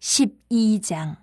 12장.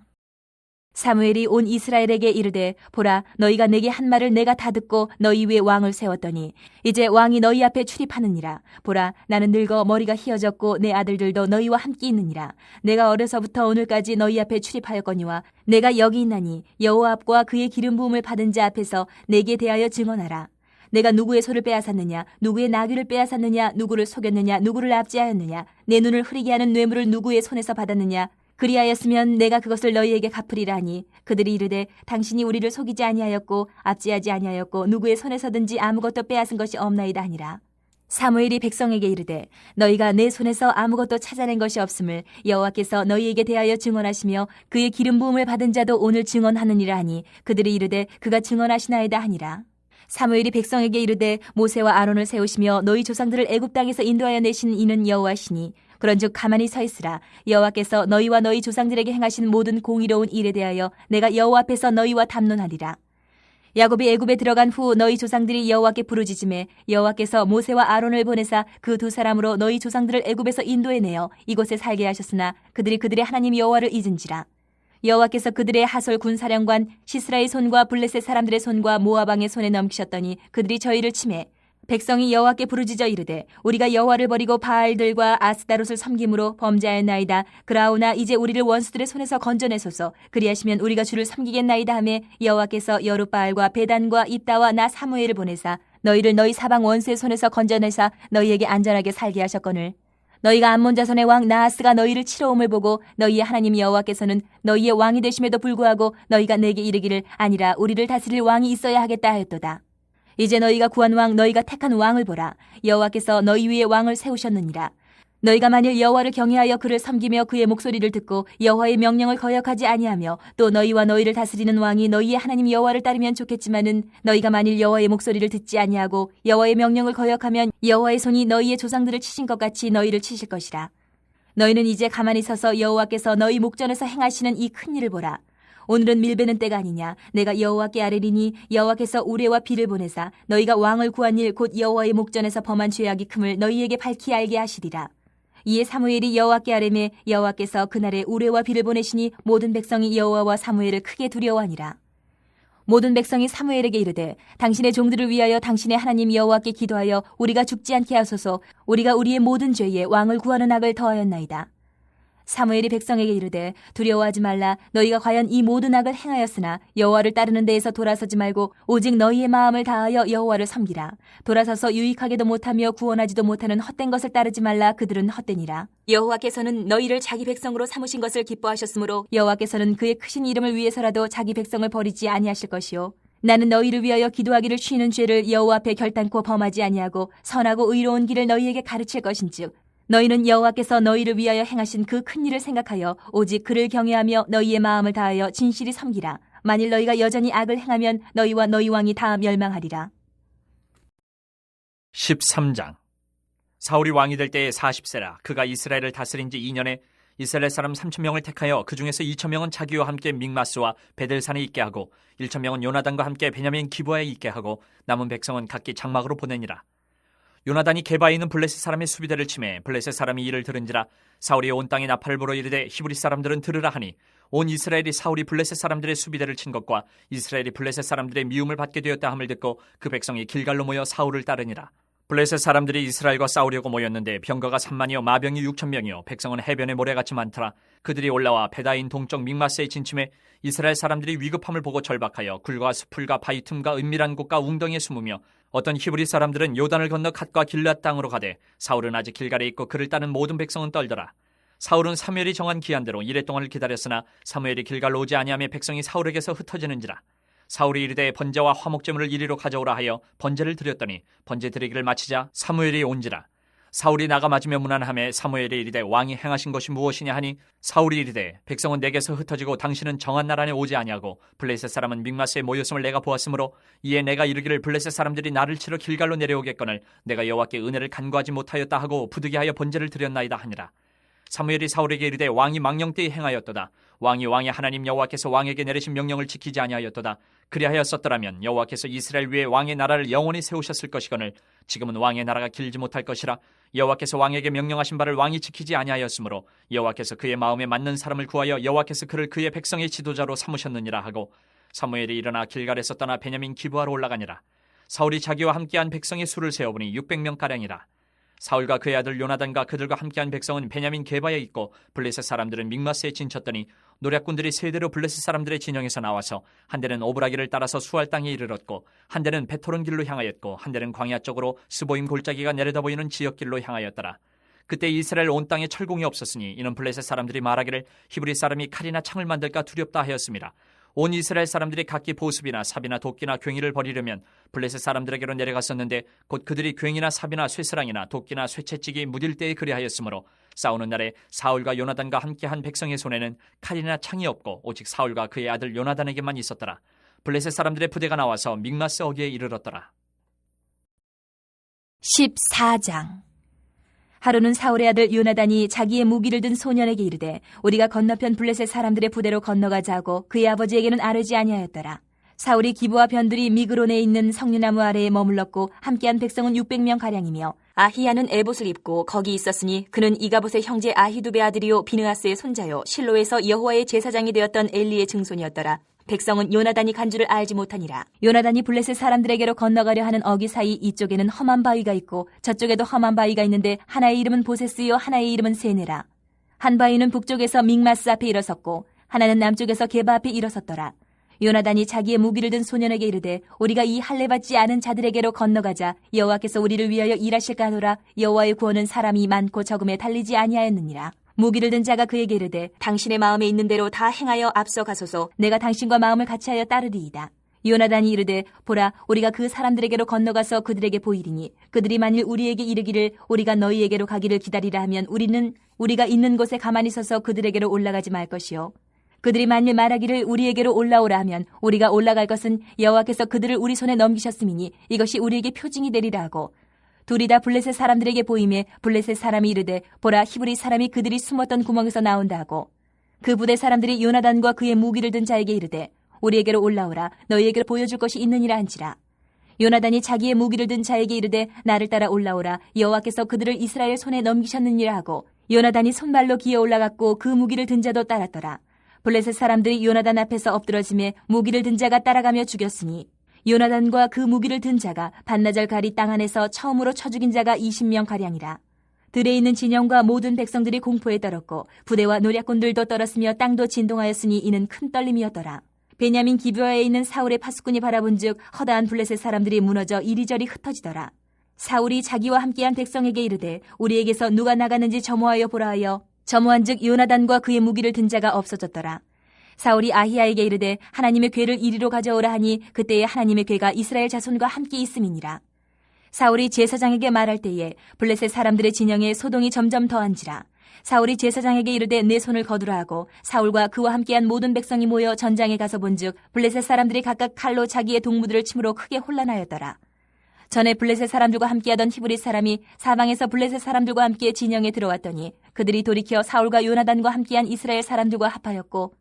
사무엘이 온 이스라엘에게 이르되 보라 너희가 내게 한 말을 내가 다 듣고 너희 위에 왕을 세웠더니 이제 왕이 너희 앞에 출입하느니라. 보라 나는 늙어 머리가 희어졌고 내 아들들도 너희와 함께 있느니라. 내가 어려서부터 오늘까지 너희 앞에 출입하였거니와 내가 여기 있나니 여호와 앞과 그의 기름 부음을 받은 자 앞에서 내게 대하여 증언하라. 내가 누구의 소를 빼앗았느냐, 누구의 나귀를 빼앗았느냐, 누구를 속였느냐, 누구를 압제하였느냐, 내 눈을 흐리게 하는 뇌물을 누구의 손에서 받았느냐. 그리하였으면 내가 그것을 너희에게 갚으리라 하니 그들이 이르되 당신이 우리를 속이지 아니하였고 압제하지 아니하였고 누구의 손에서든지 아무것도 빼앗은 것이 없나이다 하니라. 사무엘이 백성에게 이르되 너희가 내 손에서 아무것도 찾아낸 것이 없음을 여호와께서 너희에게 대하여 증언하시며 그의 기름 부음을 받은 자도 오늘 증언하느니라 하니 그들이 이르되 그가 증언하시나이다 하니라. 사무엘이 백성에게 이르되 모세와 아론을 세우시며 너희 조상들을 애굽 땅에서 인도하여 내신 이는 여호와시니 그런즉 가만히 서 있으라. 여호와께서 너희와 너희 조상들에게 행하신 모든 공의로운 일에 대하여 내가 여호와 앞에서 너희와 담론하리라. 야곱이 애굽에 들어간 후 너희 조상들이 여호와께 부르짖음에 여호와께서 모세와 아론을 보내사 그 두 사람으로 너희 조상들을 애굽에서 인도해내어 이곳에 살게 하셨으나 그들이 그들의 하나님 여호와를 잊은지라. 여호와께서 그들의 하솔 군사령관 시스라의 손과 블레셋 사람들의 손과 모압 왕의 손에 넘기셨더니 그들이 저희를 치매 백성이 여호와께 부르짖어 이르되 우리가 여호와를 버리고 바알들과 아스다롯을 섬김으로 범죄하였나이다. 그러나 이제 우리를 원수들의 손에서 건져내소서. 그리하시면 우리가 주를 섬기겠나이다 하매 여호와께서 여룻바알과 베단과 입다와 나 사무엘을 보내사 너희를 너희 사방 원수의 손에서 건져내사 너희에게 안전하게 살게 하셨거늘 너희가 암몬 자손의 왕 나하스가 너희를 치러 옴을 보고 너희의 하나님 여호와께서는 너희의 왕이 되심에도 불구하고 너희가 내게 이르기를 아니라 우리를 다스릴 왕이 있어야 하겠다 하였도다. 이제 너희가 구한 왕 너희가 택한 왕을 보라. 여호와께서 너희 위에 왕을 세우셨느니라. 너희가 만일 여호와를 경외하여 그를 섬기며 그의 목소리를 듣고 여호와의 명령을 거역하지 아니하며 또 너희와 너희를 다스리는 왕이 너희의 하나님 여호와를 따르면 좋겠지만은 너희가 만일 여호와의 목소리를 듣지 아니하고 여호와의 명령을 거역하면 여호와의 손이 너희의 조상들을 치신 것 같이 너희를 치실 것이라. 너희는 이제 가만히 서서 여호와께서 너희 목전에서 행하시는 이 큰 일을 보라. 오늘은 밀베는 때가 아니냐. 내가 여호와께 아뢰리니 여호와께서 우레와 비를 보내사 너희가 왕을 구한 일 곧 여호와의 목전에서 범한 죄악이 큼을 너희에게 밝히 알게 하시리라. 이에 사무엘이 여호와께 아뢰매 여호와께서 그날에 우레와 비를 보내시니 모든 백성이 여호와와 사무엘을 크게 두려워하니라. 모든 백성이 사무엘에게 이르되 당신의 종들을 위하여 당신의 하나님 여호와께 기도하여 우리가 죽지 않게 하소서. 우리가 우리의 모든 죄에 왕을 구하는 악을 더하였나이다. 사무엘이 백성에게 이르되 두려워하지 말라. 너희가 과연 이 모든 악을 행하였으나 여호와를 따르는 데에서 돌아서지 말고 오직 너희의 마음을 다하여 여호와를 섬기라. 돌아서서 유익하게도 못하며 구원하지도 못하는 헛된 것을 따르지 말라. 그들은 헛되니라. 여호와께서는 너희를 자기 백성으로 삼으신 것을 기뻐하셨으므로 여호와께서는 그의 크신 이름을 위해서라도 자기 백성을 버리지 아니하실 것이요 나는 너희를 위하여 기도하기를 쉬는 죄를 여호와 앞에 결단코 범하지 아니하고 선하고 의로운 길을 너희에게 가르칠 것인즉 너희는 여호와께서 너희를 위하여 행하신 그 큰 일을 생각하여 오직 그를 경외하며 너희의 마음을 다하여 진실이 섬기라. 만일 너희가 여전히 악을 행하면 너희와 너희 왕이 다 멸망하리라. 13장. 사울이 왕이 될 때에 40세라. 그가 이스라엘을 다스린 지 2년에 이스라엘 사람 3,000명을 택하여 그 중에서 2,000명은 자기와 함께 믹마스와 베델산에 있게 하고 1,000명은 요나단과 함께 베냐민 기브아에 있게 하고 남은 백성은 각기 장막으로 보내니라. 요나단이 게바에 있는 블레셋 사람의 수비대를 치매 블레셋 사람이 이를 들은지라. 사울이 온 땅에 나팔을 불어 이르되 히브리 사람들은 들으라 하니 온 이스라엘이 사울이 블레셋 사람들의 수비대를 친 것과 이스라엘이 블레셋 사람들의 미움을 받게 되었다 함을 듣고 그 백성이 길갈로 모여 사울을 따르니라. 블레셋 사람들이 이스라엘과 싸우려고 모였는데 병거가 3만이요 마병이 6,000명이요 백성은 해변의 모래같이 많더라. 그들이 올라와 베다인 동쪽 믹마스에 진침해 이스라엘 사람들이 위급함을 보고 절박하여 굴과 수풀과 바위 틈과 은밀한 곳과 웅덩이에 숨으며 어떤 히브리 사람들은 요단을 건너 갓과 길앗 땅으로 가되 사울은 아직 길갈에 있고 그를 따른 모든 백성은 떨더라. 사울은 사무엘이 정한 기한대로 이레 동안을 기다렸으나 사무엘이 길갈로 오지 아니하며 백성이 사울에게서 흩어지는지라. 사울이 이르되 번제와 화목제물을 이리로 가져오라 하여 번제를 드렸더니 번제 드리기를 마치자 사무엘이 온지라. 사울이 나가 맞으며 문안하며 사무엘이 이르되 왕이 행하신 것이 무엇이냐 하니 사울이 이르되 백성은 내게서 흩어지고 당신은 정한 날 안에 오지 아니하고 블레셋 사람은 믹마스에 모였음을 내가 보았으므로 이에 내가 이르기를 블레셋 사람들이 나를 치러 길갈로 내려오겠거늘 내가 여호와께 은혜를 간구하지 못하였다 하고 부득이하여 번제를 드렸나이다 하니라. 사무엘이 사울에게 이르되 왕이 망령되이 행하였도다. 왕이 왕의 하나님 여호와께서 왕에게 내리신 명령을 지키지 아니하였도다. 그리하였었더라면 여호와께서 이스라엘 위에 왕의 나라를 영원히 세우셨을 것이거늘 지금은 왕의 나라가 길지 못할 것이라. 여호와께서 왕에게 명령하신 바를 왕이 지키지 아니하였으므로 여호와께서 그의 마음에 맞는 사람을 구하여 여호와께서 그를 그의 백성의 지도자로 삼으셨느니라 하고 사무엘이 일어나 길갈에서 떠나 베냐민 기브아로 올라가니라. 사울이 자기와 함께한 백성의 수를 세어보니 600명가량이라. 사울과 그의 아들 요나단과 그들과 함께한 백성은 베냐민 게바에 있고 블레셋 사람들은 믹마스에 진쳤더니 노략군들이 세 대로 블레셋 사람들의 진영에서 나와서 한 대는 오브라기를 따라서 수알 땅에 이르렀고 한 대는 베토른 길로 향하였고 한 대는 광야 쪽으로 스보임 골짜기가 내려다 보이는 지역길로 향하였더라. 그때 이스라엘 온 땅에 철공이 없었으니 이는 블레셋 사람들이 말하기를 히브리 사람이 칼이나 창을 만들까 두렵다 하였습니다. 온 이스라엘 사람들이 각기 보습이나 삽이나 도끼나 괭이를 버리려면 블레셋 사람들에게로 내려갔었는데 곧 그들이 괭이나 삽이나 쇠스랑이나 도끼나 쇠채찍이 무딜 때에 그리하였으므로 싸우는 날에 사울과 요나단과 함께한 백성의 손에는 칼이나 창이 없고 오직 사울과 그의 아들 요나단에게만 있었더라. 블레셋 사람들의 부대가 나와서 믹마스 어귀에 이르렀더라. 14장. 하루는 사울의 아들 요나단이 자기의 무기를 든 소년에게 이르되 우리가 건너편 블레셋 사람들의 부대로 건너가자 하고 그의 아버지에게는 아뢰지 아니하였더라. 사울이 기브와 변두리 미그론에 있는 석류나무 아래에 머물렀고 함께한 백성은 600명 가량이며 아히야는 에봇을 입고 거기 있었으니 그는 이가봇의 형제 아히두베 아들이요 비느하스의 손자요 실로에서 여호와의 제사장이 되었던 엘리의 증손이었더라. 백성은 요나단이 간 줄을 알지 못하니라. 요나단이 블레셋 사람들에게로 건너가려 하는 어기 사이 이쪽에는 험한 바위가 있고 저쪽에도 험한 바위가 있는데 하나의 이름은 보세스요 하나의 이름은 세네라. 한 바위는 북쪽에서 믹마스 앞에 일어섰고 하나는 남쪽에서 게바 앞에 일어섰더라. 요나단이 자기의 무기를 든 소년에게 이르되 우리가 이 할례받지 않은 자들에게로 건너가자. 여호와께서 우리를 위하여 일하실까 하노라. 여호와의 구원은 사람이 많고 적음에 달리지 아니하였느니라. 무기를 든 자가 그에게 이르되 당신의 마음에 있는 대로 다 행하여 앞서가소서. 내가 당신과 마음을 같이하여 따르리이다. 요나단이 이르되 보라 우리가 그 사람들에게로 건너가서 그들에게 보이리니 그들이 만일 우리에게 이르기를 우리가 너희에게로 가기를 기다리라 하면 우리는 우리가 있는 곳에 가만히 서서 그들에게로 올라가지 말 것이요 그들이 만일 말하기를 우리에게로 올라오라 하면 우리가 올라갈 것은 여호와께서 그들을 우리 손에 넘기셨음이니 이것이 우리에게 표징이 되리라 하고 둘이 다 블레셋 사람들에게 보임에 블레셋 사람이 이르되 보라 히브리 사람이 그들이 숨었던 구멍에서 나온다 하고 그 부대 사람들이 요나단과 그의 무기를 든 자에게 이르되 우리에게로 올라오라 너희에게로 보여줄 것이 있느니라 한지라. 요나단이 자기의 무기를 든 자에게 이르되 나를 따라 올라오라 여호와께서 그들을 이스라엘 손에 넘기셨느니라 하고 요나단이 손발로 기어 올라갔고 그 무기를 든 자도 따랐더라. 블레셋 사람들이 요나단 앞에서 엎드러짐에 무기를 든 자가 따라가며 죽였으니 요나단과 그 무기를 든 자가 반나절 가리 땅 안에서 처음으로 쳐 죽인 자가 20명 가량이라. 들에 있는 진영과 모든 백성들이 공포에 떨었고 부대와 노략군들도 떨었으며 땅도 진동하였으니 이는 큰 떨림이었더라. 베냐민 기브아에 있는 사울의 파수꾼이 바라본즉 허다한 블레셋 사람들이 무너져 이리저리 흩어지더라. 사울이 자기와 함께한 백성에게 이르되 우리에게서 누가 나가는지 점호하여 보라 하여 점호한즉 요나단과 그의 무기를 든 자가 없어졌더라. 사울이 아히야에게 이르되 하나님의 궤를 이리로 가져오라 하니 그때에 하나님의 궤가 이스라엘 자손과 함께 있음이니라. 사울이 제사장에게 말할 때에 블레셋 사람들의 진영에 소동이 점점 더한지라. 사울이 제사장에게 이르되 내 손을 거두라 하고 사울과 그와 함께한 모든 백성이 모여 전장에 가서 본즉 블레셋 사람들이 각각 칼로 자기의 동무들을 침으로 크게 혼란하였더라. 전에 블레셋 사람들과 함께하던 히브리 사람이 사방에서 블레셋 사람들과 함께 진영에 들어왔더니 그들이 돌이켜 사울과 요나단과 함께한 이스라엘 사람들과 합하였고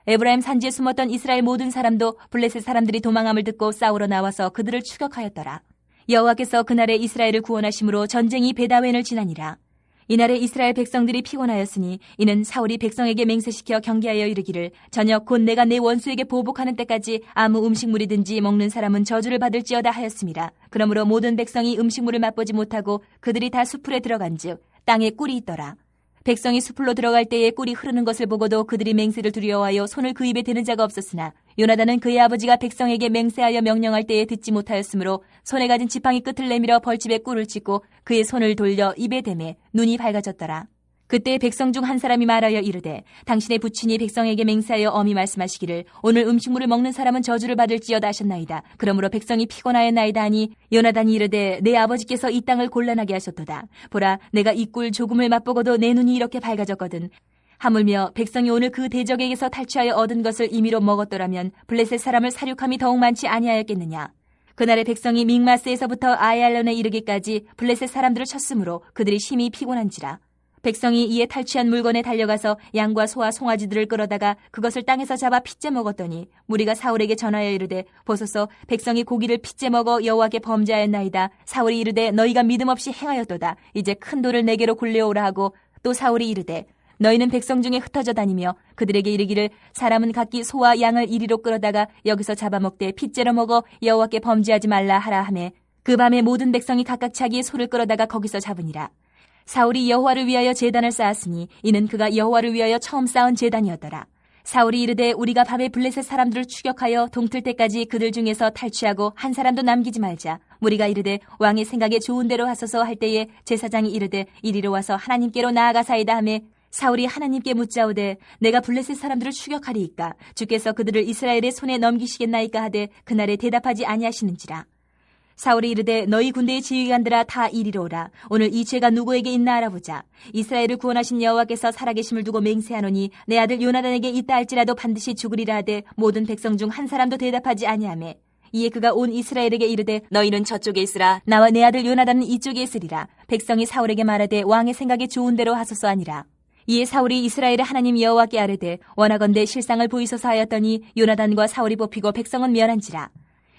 에브라임 산지에 숨었던 이스라엘 모든 사람도 블레셋 사람들이 도망함을 듣고 싸우러 나와서 그들을 추격하였더라. 여호와께서 그날에 이스라엘을 구원하심으로 전쟁이 베다웬을 지나니라. 이날에 이스라엘 백성들이 피곤하였으니 이는 사울이 백성에게 맹세시켜 경계하여 이르기를 저녁 곧 내가 내 원수에게 보복하는 때까지 아무 음식물이든지 먹는 사람은 저주를 받을지어다 하였습니다. 그러므로 모든 백성이 음식물을 맛보지 못하고 그들이 다 수풀에 들어간즉 땅에 꿀이 있더라. 백성이 수풀로 들어갈 때에 꿀이 흐르는 것을 보고도 그들이 맹세를 두려워하여 손을 그 입에 대는 자가 없었으나 요나단은 그의 아버지가 백성에게 맹세하여 명령할 때에 듣지 못하였으므로 손에 가진 지팡이 끝을 내밀어 벌집에 꿀을 찍고 그의 손을 돌려 입에 대매 눈이 밝아졌더라. 그때 백성 중 한 사람이 말하여 이르되 당신의 부친이 백성에게 맹세하여 엄히 말씀하시기를 오늘 음식물을 먹는 사람은 저주를 받을지어다 하셨나이다. 그러므로 백성이 피곤하였나이다 하니 요나단이 이르되 내 아버지께서 이 땅을 곤란하게 하셨도다. 보라 내가 이 꿀 조금을 맛보고도 내 눈이 이렇게 밝아졌거든. 하물며 백성이 오늘 그 대적에게서 탈취하여 얻은 것을 임의로 먹었더라면 블레셋 사람을 사륙함이 더욱 많지 아니하였겠느냐. 그날의 백성이 믹마스에서부터 아얄론에 이르기까지 블레셋 사람들을 쳤으므로 그들이 심히 피곤한지라. 백성이 이에 탈취한 물건에 달려가서 양과 소와 송아지들을 끌어다가 그것을 땅에서 잡아 핏째 먹었더니 무리가 사울에게 전하여 이르되 보소서 백성이 고기를 핏째 먹어 여호와께 범죄하였나이다. 사울이 이르되 너희가 믿음 없이 행하였도다. 이제 큰 돌을 내게로 굴려오라 하고 또 사울이 이르되 너희는 백성 중에 흩어져 다니며 그들에게 이르기를 사람은 각기 소와 양을 이리로 끌어다가 여기서 잡아먹되 핏째로 먹어 여호와께 범죄하지 말라 하라 하매 그 밤에 모든 백성이 각각 자기의 소를 끌어다가 거기서 잡으니라. 사울이 여호와를 위하여 제단을 쌓았으니 이는 그가 여호와를 위하여 처음 쌓은 제단이었더라. 사울이 이르되 우리가 밤에 블레셋 사람들을 추격하여 동틀 때까지 그들 중에서 탈취하고 한 사람도 남기지 말자. 무리가 이르되 왕의 생각에 좋은 대로 하소서 할 때에 제사장이 이르되 이리로 와서 하나님께로 나아가사이다 하매 사울이 하나님께 묻자오되 내가 블레셋 사람들을 추격하리이까 주께서 그들을 이스라엘의 손에 넘기시겠나이까 하되 그날에 대답하지 아니하시는지라. 사울이 이르되 너희 군대의 지휘관들아 다 이리로 오라. 오늘 이 죄가 누구에게 있나 알아보자. 이스라엘을 구원하신 여호와께서 살아계심을 두고 맹세하노니 내 아들 요나단에게 있다 할지라도 반드시 죽으리라 하되 모든 백성 중 한 사람도 대답하지 아니하매 이에 그가 온 이스라엘에게 이르되 너희는 저쪽에 있으라. 나와 내 아들 요나단은 이쪽에 있으리라. 백성이 사울에게 말하되 왕의 생각에 좋은 대로 하소서 하니라. 이에 사울이 이스라엘의 하나님 여호와께 아뢰되 원하건대 실상을 보이소서 하였더니 요나단과 사울이 뽑히고 백성은 멸한지라.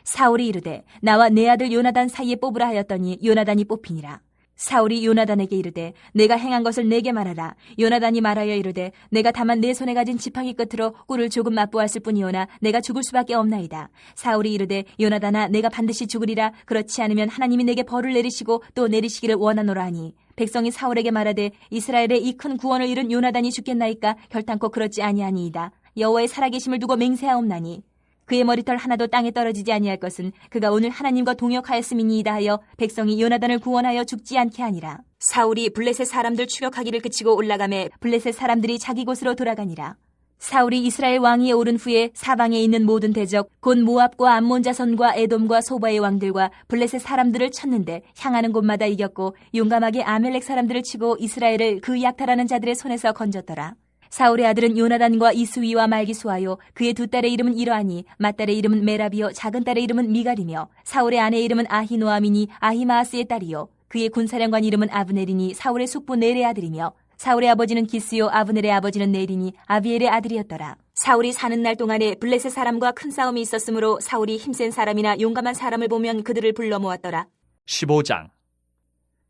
사울이 이르되 나와 내 아들 요나단 사이에 뽑으라 하였더니 요나단이 뽑히니라. 사울이 요나단에게 이르되 내가 행한 것을 내게 말하라. 요나단이 말하여 이르되 내가 다만 내 손에 가진 지팡이 끝으로 꿀을 조금 맛보았을 뿐이오나 내가 죽을 수밖에 없나이다. 사울이 이르되 요나단아 내가 반드시 죽으리라. 그렇지 않으면 하나님이 내게 벌을 내리시고 또 내리시기를 원하노라 하니 백성이 사울에게 말하되 이스라엘의 이 큰 구원을 이룬 요나단이 죽겠나이까 결탄코 그렇지 아니하니이다. 여호와의 살아계심을 두고 맹세하옵나니 그의 머리털 하나도 땅에 떨어지지 아니할 것은 그가 오늘 하나님과 동역하였음이니이다 하여 백성이 요나단을 구원하여 죽지 않게 하니라. 사울이 블레셋 사람들 추격하기를 그치고 올라가매 블레셋 사람들이 자기 곳으로 돌아가니라. 사울이 이스라엘 왕위에 오른 후에 사방에 있는 모든 대적 곧 모압과 암몬 자손과 에돔과 소바의 왕들과 블레셋 사람들을 쳤는데 향하는 곳마다 이겼고 용감하게 아멜렉 사람들을 치고 이스라엘을 그 약탈하는 자들의 손에서 건졌더라. 사울의 아들은 요나단과 이스위와 말기수하요 그의 두 딸의 이름은 이러하니 맏딸의 이름은 메라비요 작은 딸의 이름은 미갈이며 사울의 아내의 이름은 아히노아미니 아히마아스의 딸이요 그의 군사령관 이름은 아브넬이니 사울의 숙부 넬의 아들이며 사울의 아버지는 기스요 아브넬의 아버지는 넬이니 아비엘의 아들이었더라. 사울이 사는 날 동안에 블레셋 사람과 큰 싸움이 있었으므로 사울이 힘센 사람이나 용감한 사람을 보면 그들을 불러 모았더라. 15장.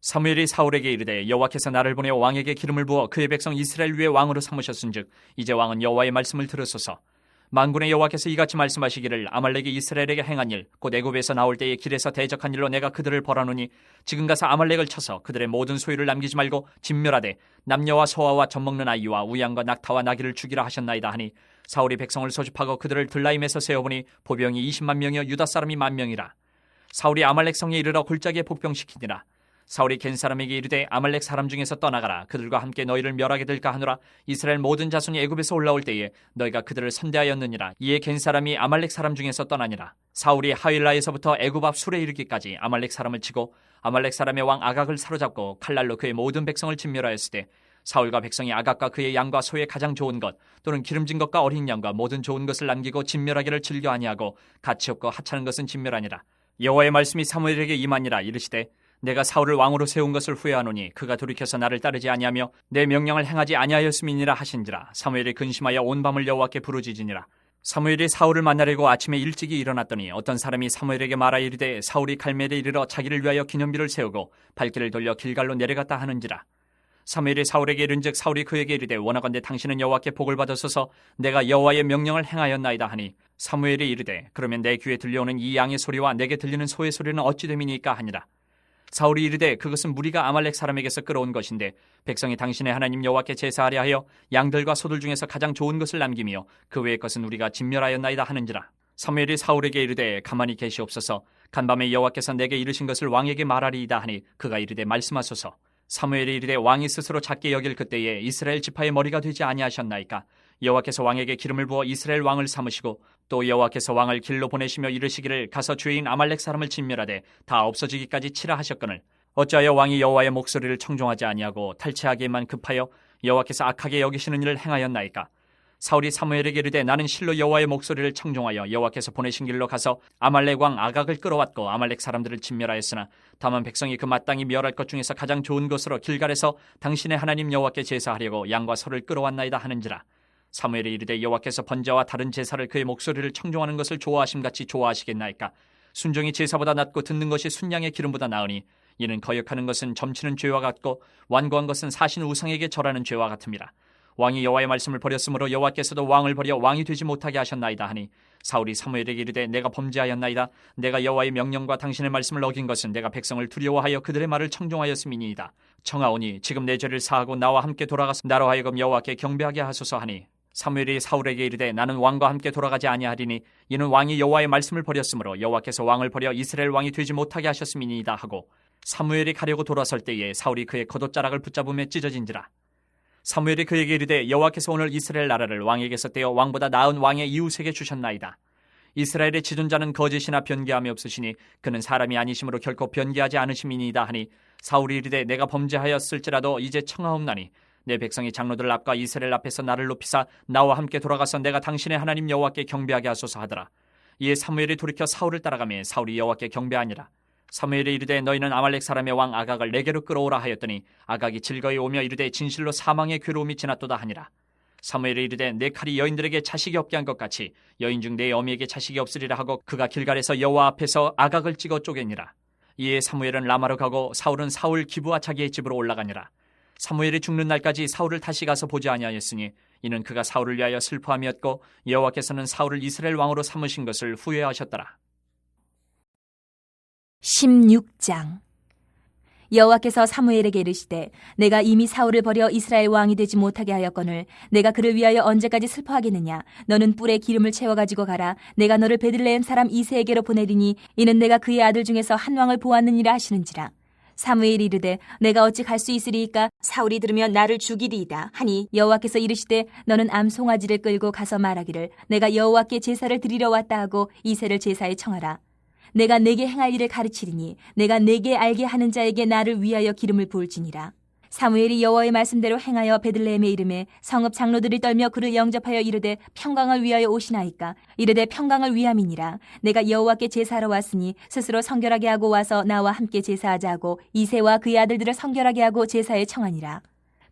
사무엘이 사울에게 이르되 여호와께서 나를 보내 왕에게 기름을 부어 그의 백성 이스라엘 위에 왕으로 삼으셨은즉 이제 왕은 여호와의 말씀을 들으소서. 만군의 여호와께서 이같이 말씀하시기를 아말렉이 이스라엘에게 행한 일 곧 애굽에서 나올 때에 길에서 대적한 일로 내가 그들을 벌하노니 지금 가서 아말렉을 쳐서 그들의 모든 소유를 남기지 말고 진멸하되 남녀와 소아와 젖먹는 아이와 우양과 낙타와 나귀를 죽이라 하셨나이다 하니 사울이 백성을 소집하고 그들을 들라임에서 세어보니 보병이 20만 명이요 유다 사람이 10,000명이라. 사울이 아말렉 성에 이르러 골짜기에 복병시키니라. 사울이 겐 사람에게 이르되 아말렉 사람 중에서 떠나가라. 그들과 함께 너희를 멸하게 될까 하노라. 이스라엘 모든 자손이 애굽에서 올라올 때에 너희가 그들을 선대하였느니라. 이에 겐 사람이 아말렉 사람 중에서 떠나니라. 사울이 하윌라에서부터 애굽 앞 술에 이르기까지 아말렉 사람을 치고 아말렉 사람의 왕 아각을 사로잡고 칼날로 그의 모든 백성을 진멸하였을 때 사울과 백성이 아각과 그의 양과 소의 가장 좋은 것 또는 기름진 것과 어린 양과 모든 좋은 것을 남기고 진멸하기를 즐겨 아니하고 가치 없고 하찮은 것은 진멸하니라. 여호와의 말씀이 사무엘에게 임하니라. 이르시되 내가 사울을 왕으로 세운 것을 후회하노니 그가 돌이켜서 나를 따르지 아니하며 내 명령을 행하지 아니하였음이니라 하신지라. 사무엘이 근심하여 온 밤을 여호와께 부르짖으니라. 사무엘이 사울을 만나려고 아침에 일찍이 일어났더니 어떤 사람이 사무엘에게 말하여 이르되 사울이 갈멜에 이르러 자기를 위하여 기념비를 세우고 발길을 돌려 길갈로 내려갔다 하는지라. 사무엘이 사울에게 이른즉 사울이 그에게 이르되 원하건대 당신은 여호와께 복을 받으소서. 내가 여호와의 명령을 행하였나이다 하니 사무엘이 이르되 그러면 내 귀에 들려오는 이 양의 소리와 내게 들리는 소의 소리는 어찌 됨이니까 하니라. 사울이 이르되 그것은 무리가 아말렉 사람에게서 끌어온 것인데 백성이 당신의 하나님 여호와께 제사하려 하여 양들과 소들 중에서 가장 좋은 것을 남기며 그 외의 것은 우리가 진멸하였나이다 하는지라. 사무엘이 사울에게 이르되 가만히 계시옵소서. 간밤에 여호와께서 내게 이르신 것을 왕에게 말하리이다 하니 그가 이르되 말씀하소서. 사무엘이 이르되 왕이 스스로 작게 여길 그때에 이스라엘 지파의 머리가 되지 아니하셨나이까. 여호와께서 왕에게 기름을 부어 이스라엘 왕을 삼으시고 또 여호와께서 왕을 길로 보내시며 이르시기를 가서 주인 아말렉 사람을 진멸하되 다 없어지기까지 치라 하셨거늘 어찌하여 왕이 여호와의 목소리를 청종하지 아니하고 탈취하기에만 급하여 여호와께서 악하게 여기시는 일을 행하였나이까. 사울이 사무엘에게 이르되 나는 실로 여호와의 목소리를 청종하여 여호와께서 보내신 길로 가서 아말렉 왕 아각을 끌어왔고 아말렉 사람들을 진멸하였으나 다만 백성이 그 마땅히 멸할 것 중에서 가장 좋은 것으로 길갈에서 당신의 하나님 여호와께 제사하려고 양과 소를 끌어왔나이다 하는지라. 사무엘이 이르되 여호와께서 번제와 다른 제사를 그의 목소리를 청종하는 것을 좋아하심같이 좋아하시겠나이까. 순종이 제사보다 낫고 듣는 것이 순양의 기름보다 나으니 이는 거역하는 것은 점치는 죄와 같고 완고한 것은 사신 우상에게 절하는 죄와 같음이라. 왕이 여호와의 말씀을 버렸으므로 여호와께서도 왕을 버려 왕이 되지 못하게 하셨나이다 하니 사울이 사무엘에게 이르되 내가 범죄하였나이다. 내가 여호와의 명령과 당신의 말씀을 어긴 것은 내가 백성을 두려워하여 그들의 말을 청종하였음이니이다. 청하오니 지금 내 죄를 사하고 나와 함께 돌아가서 나로 하여금 여호와께 경배하게 하소서 하니 사무엘이 사울에게 이르되 나는 왕과 함께 돌아가지 아니하리니 이는 왕이 여호와의 말씀을 버렸으므로 여호와께서 왕을 버려 이스라엘 왕이 되지 못하게 하셨음이니이다 하고 사무엘이 가려고 돌아설 때에 사울이 그의 겉옷자락을 붙잡으며 찢어진지라. 사무엘이 그에게 이르되 여호와께서 오늘 이스라엘 나라를 왕에게서 떼어 왕보다 나은 왕의 이웃에게 주셨나이다. 이스라엘의 지존자는 거짓이나 변개함이 없으시니 그는 사람이 아니심으로 결코 변개하지 않으심이니이다 하니 사울이 이르되 내가 범죄하였을지라도 이제 청하옵나니 내 백성이 장로들 앞과 이스라엘 앞에서 나를 높이사 나와 함께 돌아가서 내가 당신의 하나님 여호와께 경배하게 하소서 하더라. 이에 사무엘이 돌이켜 사울을 따라가며 사울이 여호와께 경배하니라. 사무엘이 이르되 너희는 아말렉 사람의 왕 아각을 내게로 끌어오라 하였더니 아각이 즐거이 오며 이르되 진실로 사망의 괴로움이 지났도다 하니라. 사무엘이 이르되 내 칼이 여인들에게 자식이 없게 한 것 같이 여인 중 내 어미에게 자식이 없으리라 하고 그가 길갈에서 여호와 앞에서 아각을 찍어 쪼개니라. 이에 사무엘은 라마로 가고 사울은 사울 기브와 자기의 집으로 올라가니라. 사무엘이 죽는 날까지 사울을 다시 가서 보지 아니하였으니 이는 그가 사울을 위하여 슬퍼함이었고 여호와께서는 사울을 이스라엘 왕으로 삼으신 것을 후회하셨더라. 16장. 여호와께서 사무엘에게 이르시되 내가 이미 사울을 버려 이스라엘 왕이 되지 못하게 하였거늘 내가 그를 위하여 언제까지 슬퍼하겠느냐. 너는 뿔에 기름을 채워가지고 가라. 내가 너를 베들레헴 사람 이새에게로 보내리니 이는 내가 그의 아들 중에서 한 왕을 보았느니라 하시는지라. 사무엘이 이르되 내가 어찌 갈 수 있으리이까. 사울이 들으면 나를 죽이리이다 하니 여호와께서 이르시되 너는 암송아지를 끌고 가서 말하기를 내가 여호와께 제사를 드리러 왔다 하고 이새를 제사에 청하라. 내가 내게 행할 일을 가르치리니 내가 내게 알게 하는 자에게 나를 위하여 기름을 부을지니라. 사무엘이 여호와의 말씀대로 행하여 베들레헴에 이르매 성읍 장로들이 떨며 그를 영접하여 이르되 평강을 위하여 오시나이까. 이르되 평강을 위함이니라. 내가 여호와께 제사하러 왔으니 스스로 성결하게 하고 와서 나와 함께 제사하자 하고 이새와 그의 아들들을 성결하게 하고 제사에 청하니라.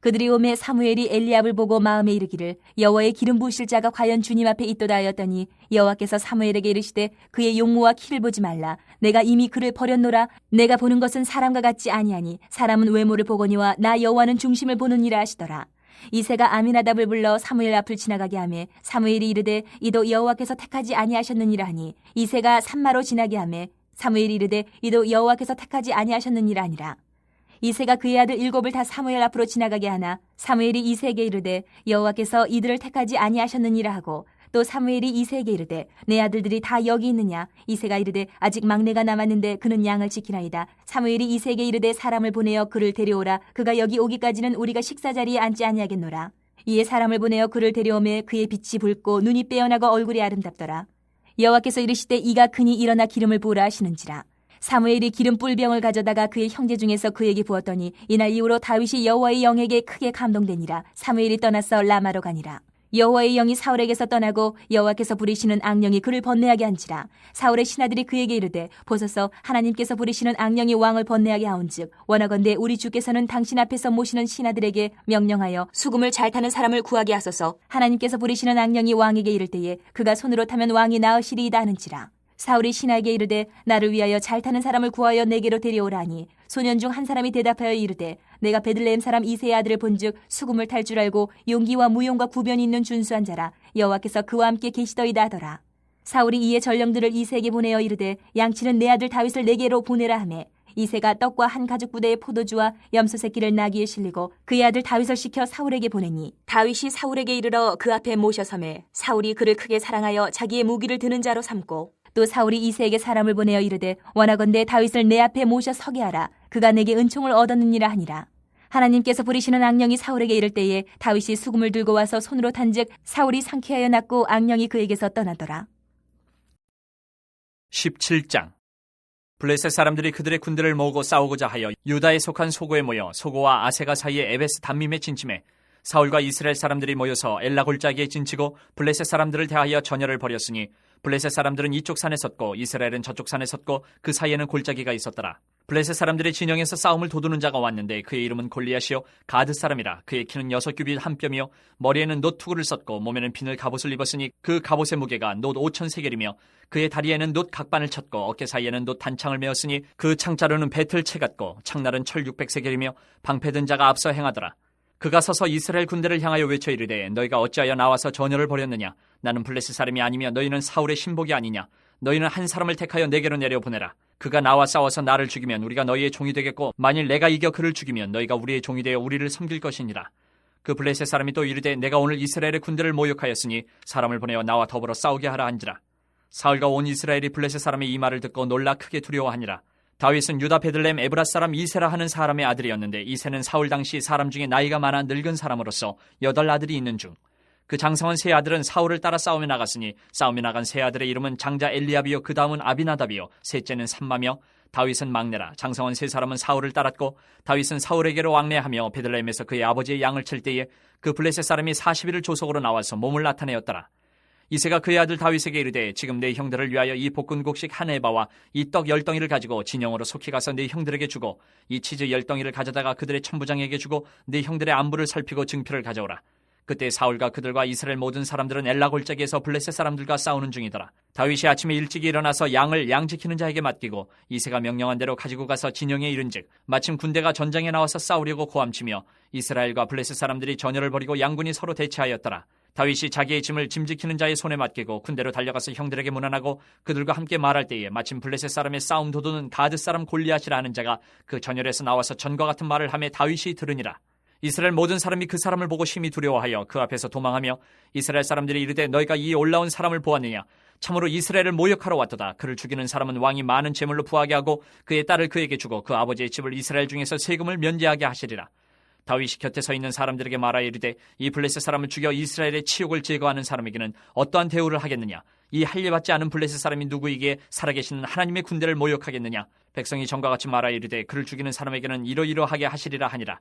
그들이 오매 사무엘이 엘리압을 보고 마음에 이르기를 여호와의 기름 부으실 자가 과연 주님 앞에 있도다 하였더니 여호와께서 사무엘에게 이르시되 그의 용모와 키를 보지 말라. 내가 이미 그를 버렸노라. 내가 보는 것은 사람과 같지 아니하니 사람은 외모를 보거니와 나 여호와는 중심을 보느니라 하시더라. 이새가 아미나답을 불러 사무엘 앞을 지나가게 하매 사무엘이 이르되 이도 여호와께서 택하지 아니하셨느니라 하니 이새가 산마로 지나게 하매 사무엘이 이르되 이도 여호와께서 택하지 아니하셨느니라 하니라. 이새가 그의 아들 7을 다 사무엘 앞으로 지나가게 하나 사무엘이 이새에게 이르되 여호와께서 이들을 택하지 아니하셨느니라 하고 또 사무엘이 이새에게 이르되 내 아들들이 다 여기 있느냐. 이새가 이르되 아직 막내가 남았는데 그는 양을 지키나이다. 사무엘이 이새에게 이르되 사람을 보내어 그를 데려오라. 그가 여기 오기까지는 우리가 식사 자리에 앉지 아니하겠노라. 이에 사람을 보내어 그를 데려오매 그의 빛이 붉고 눈이 빼어나고 얼굴이 아름답더라. 여호와께서 이르시되 이가 크니 일어나 기름을 부으라 하시는지라. 사무엘이 기름 뿔병을 가져다가 그의 형제 중에서 그에게 부었더니 이날 이후로 다윗이 여호와의 영에게 크게 감동되니라. 사무엘이 떠나서 라마로 가니라. 여호와의 영이 사울에게서 떠나고 여호와께서 부리시는 악령이 그를 번뇌하게 한지라. 사울의 신하들이 그에게 이르되 보소서 하나님께서 부리시는 악령이 왕을 번뇌하게 하온즉 원하건대 우리 주께서는 당신 앞에서 모시는 신하들에게 명령하여 수금을 잘 타는 사람을 구하게 하소서. 하나님께서 부리시는 악령이 왕에게 이를 때에 그가 손으로 타면 왕이 나으시리이다 하는지라. 사울이 신하에게 이르되 나를 위하여 잘 타는 사람을 구하여 내게로 데려오라 하니 소년 중 한 사람이 대답하여 이르되 내가 베들레헴 사람 이새의 아들을 본즉 수금을 탈 줄 알고 용기와 무용과 구변이 있는 준수한 자라. 여호와께서 그와 함께 계시더이다 하더라. 사울이 이에 전령들을 이새에게 보내어 이르되 양치는 내 아들 다윗을 내게로 보내라 하매 이새가 떡과 한 가죽 부대의 포도주와 염소 새끼를 나귀에 실리고 그의 아들 다윗을 시켜 사울에게 보내니 다윗이 사울에게 이르러 그 앞에 모셔섬에 사울이 그를 크게 사랑하여 자기의 무기를 드는 자로 삼고 또 사울이 이새에게 사람을 보내어 이르되 원하건대 다윗을 내 앞에 모셔 서게 하라. 그가 내게 은총을 얻었느니라 하니라. 하나님께서 부리시는 악령이 사울에게 이를 때에 다윗이 수금을 들고 와서 손으로 탄즉 사울이 상쾌하여 났고 악령이 그에게서 떠나더라. 17장. 블레셋 사람들이 그들의 군대를 모으고 싸우고자 하여 유다에 속한 소고에 모여 소고와 아세가 사이에 에베스 담밈에 진침해 사울과 이스라엘 사람들이 모여서 엘라 골짜기에 진치고 블레셋 사람들을 대하여 전열을 벌였으니 블레셋 사람들은 이쪽 산에 섰고 이스라엘은 저쪽 산에 섰고 그 사이에는 골짜기가 있었더라. 블레셋 사람들의 진영에서 싸움을 도두는 자가 왔는데 그의 이름은 골리앗이요 가드 사람이라. 그의 키는 6규빗 한 뼘이요 머리에는 놋 투구를 썼고 몸에는 비늘 갑옷을 입었으니 그 갑옷의 무게가 놋 5,000세겔이며 그의 다리에는 놋 각반을 쳤고 어깨 사이에는 놋 단창을 메었으니 그 창자루는 배틀채 같고 창날은 철 600세겔이며 방패든 자가 앞서 행하더라. 그가 서서 이스라엘 군대를 향하여 외쳐 이르되 너희가 어찌하여 나와서 전열을 벌였느냐. 나는 블레셋 사람이 아니며 너희는 사울의 신복이 아니냐. 너희는 한 사람을 택하여 내게로 내려보내라. 그가 나와 싸워서 나를 죽이면 우리가 너희의 종이 되겠고 만일 내가 이겨 그를 죽이면 너희가 우리의 종이 되어 우리를 섬길 것이니라. 그 블레셋 사람이 또 이르되 내가 오늘 이스라엘의 군대를 모욕하였으니 사람을 보내어 나와 더불어 싸우게 하라 한지라. 사울과 온 이스라엘이 블레셋 사람의 이 말을 듣고 놀라 크게 두려워하니라. 다윗은 유다 베들레헴 에브라 사람 이세라 하는 사람의 아들이었는데 이세는 사울 당시 사람 중에 나이가 많아 늙은 사람으로서 8 아들이 있는 중 그 장성한 세 아들은 사울을 따라 싸움에 나갔으니 싸움에 나간 세 아들의 이름은 장자 엘리압이요 그 다음은 아비나답이요 셋째는 삼마며 다윗은 막내라. 장성한 세 사람은 사울을 따랐고 다윗은 사울에게로 왕래하며 베들레헴에서 그의 아버지의 양을 칠 때에 그 블레셋 사람이 40일을 조속으로 나와서 몸을 나타내었더라. 이새가 그의 아들 다윗에게 이르되 지금 내 형들을 위하여 이 볶은곡식 한 에바와 이 떡 10덩이를 가지고 진영으로 속히 가서 내 형들에게 주고 이 치즈 10덩이를 가져다가 그들의 천부장에게 주고 내 형들의 안부를 살피고 증표를 가져오라. 그때 사울과 그들과 이스라엘 모든 사람들은 엘라 골짜기에서 블레셋 사람들과 싸우는 중이더라. 다윗이 아침에 일찍이 일어나서 양을 양 지키는 자에게 맡기고 이새가 명령한 대로 가지고 가서 진영에 이른즉 마침 군대가 전장에 나와서 싸우려고 고함치며 이스라엘과 블레셋 사람들이 전열을 벌이고 양군이 서로 대치하였더라. 다윗이 자기의 짐을 짐 지키는 자의 손에 맡기고 군대로 달려가서 형들에게 문안하고 그들과 함께 말할 때에 마침 블레셋 사람의 싸움 도두는 가드 사람 골리앗이라 하는 자가 그 전열에서 나와서 전과 같은 말을 하며 다윗이 들으니라. 이스라엘 모든 사람이 그 사람을 보고 심히 두려워하여 그 앞에서 도망하며 이스라엘 사람들이 이르되 너희가 이 올라온 사람을 보았느냐. 참으로 이스라엘을 모욕하러 왔도다. 그를 죽이는 사람은 왕이 많은 재물로 부하게 하고 그의 딸을 그에게 주고 그 아버지의 집을 이스라엘 중에서 세금을 면제하게 하시리라. 다윗이 곁에 서 있는 사람들에게 말하여 이르되 이 블레셋 사람을 죽여 이스라엘의 치욕을 제거하는 사람에게는 어떠한 대우를 하겠느냐. 이 할례받지 않은 블레셋 사람이 누구이기에 살아계시는 하나님의 군대를 모욕하겠느냐. 백성이 전과 같이 말하여 이르되 그를 죽이는 사람에게는 이러이러하게 하시리라 하니라.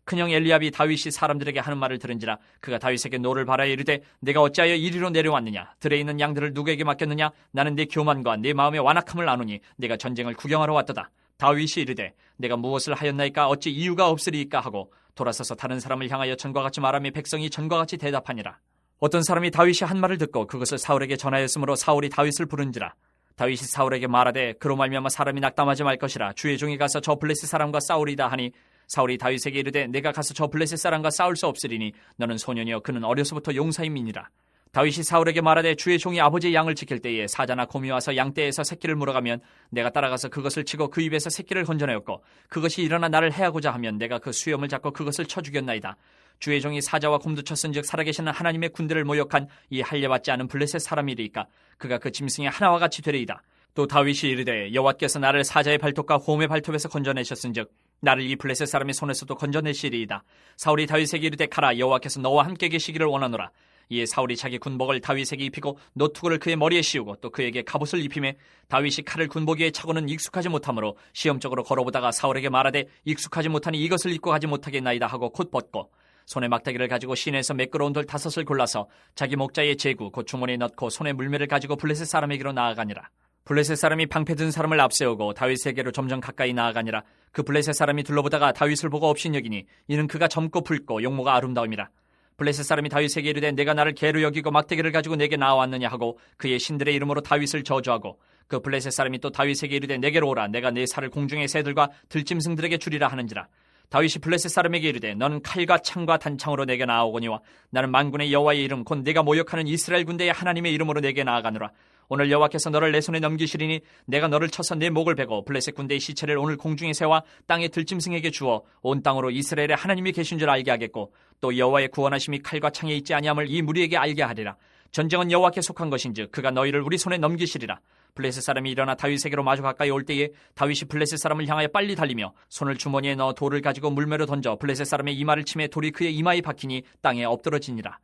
큰형 엘리압이 다윗이 사람들에게 하는 말을 들은지라 그가 다윗에게 노를 바라여 이르되 내가 어찌하여 이리로 내려왔느냐. 들에 있는 양들을 누구에게 맡겼느냐. 나는 내 교만과 내 마음의 완악함을 아노니 내가 전쟁을 구경하러 왔도다. 다윗이 이르되 내가 무엇을 하였나이까 어찌 이유가 없으리이까 하고 돌아서서 다른 사람을 향하여 전과 같이 말하며 백성이 전과 같이 대답하니라. 어떤 사람이 다윗이 한 말을 듣고 그것을 사울에게 전하였으므로 사울이 다윗을 부른지라. 다윗이 사울에게 말하되 그로 말미암아 사람이 낙담하지 말 것이라. 주의 종이 가서 저 블레셋 사람과 싸우리다 하니 사울이 다윗에게 이르되 내가 가서 저 블레셋 사람과 싸울 수 없으리니 너는 소년이여 그는 어려서부터 용사임이니라. 다윗이 사울에게 말하되 주의 종이 아버지의 양을 지킬 때에 사자나 곰이 와서 양떼에서 새끼를 물어가면 내가 따라가서 그것을 치고 그 입에서 새끼를 건져내었고 그것이 일어나 나를 해하고자 하면 내가 그 수염을 잡고 그것을 쳐 죽였나이다. 주의 종이 사자와 곰도 쳤은즉 살아계시는 하나님의 군대를 모욕한 이 할례받지 않은 블레셋 사람이리이까 그가 그 짐승의 하나와 같이 되리이다. 또 다윗이 이르되 여호와께서 나를 사자의 발톱과 곰의 발톱에서 건져내셨은즉 나를 이 블레셋 사람의 손에서도 건져내시리이다. 사울이 다윗에게 이르되 가라. 여호와께서 너와 함께 계시기를 원하노라. 이에 사울이 자기 군복을 다윗에게 입히고 노투구를 그의 머리에 씌우고 또 그에게 갑옷을 입히매 다윗이 칼을 군복에 차고는 익숙하지 못하므로 시험적으로 걸어보다가 사울에게 말하되 익숙하지 못하니 이것을 입고 가지 못하겠나이다 하고 곧 벗고 손에 막대기를 가지고 시내에서 매끄러운 돌 5을 골라서 자기 목자의 제구 곧 주머니에 넣고 손에 물매를 가지고 블레셋 사람에게로 나아가니라. 블레셋 사람이 방패 든 사람을 앞세우고 다윗에게로 점점 가까이 나아가니라. 그 블레셋 사람이 둘러보다가 다윗을 보고 업신여기니 이는 그가 젊고 붉고 용모가 아름다움이라. 블레셋 사람이 다윗에게 이르되 내가 나를 개로 여기고 막대기를 가지고 내게 나와왔느냐 하고 그의 신들의 이름으로 다윗을 저주하고 그 블레셋 사람이 또 다윗에게 이르되 내게로 오라. 내가 내 살을 공중의 새들과 들짐승들에게 주리라 하는지라. 다윗이 블레셋 사람에게 이르되 너는 칼과 창과 단창으로 내게 나아오거니와 나는 만군의 여호와의 이름 곧 내가 모욕하는 이스라엘 군대의 하나님의 이름으로 내게 나아가노라. 오늘 여호와께서 너를 내 손에 넘기시리니 내가 너를 쳐서 내 목을 베고 블레셋 군대의 시체를 오늘 공중에 세워 땅의 들짐승에게 주어 온 땅으로 이스라엘의 하나님이 계신 줄 알게 하겠고 또 여호와의 구원하심이 칼과 창에 있지 아니함을 이 무리에게 알게 하리라. 전쟁은 여호와께 속한 것인즉 그가 너희를 우리 손에 넘기시리라. 블레셋 사람이 일어나 다윗에게로 마주 가까이 올 때에 다윗이 블레셋 사람을 향하여 빨리 달리며 손을 주머니에 넣어 돌을 가지고 물매로 던져 블레셋 사람의 이마를 치매 돌이 그의 이마에 박히니 땅에 엎드러지니라.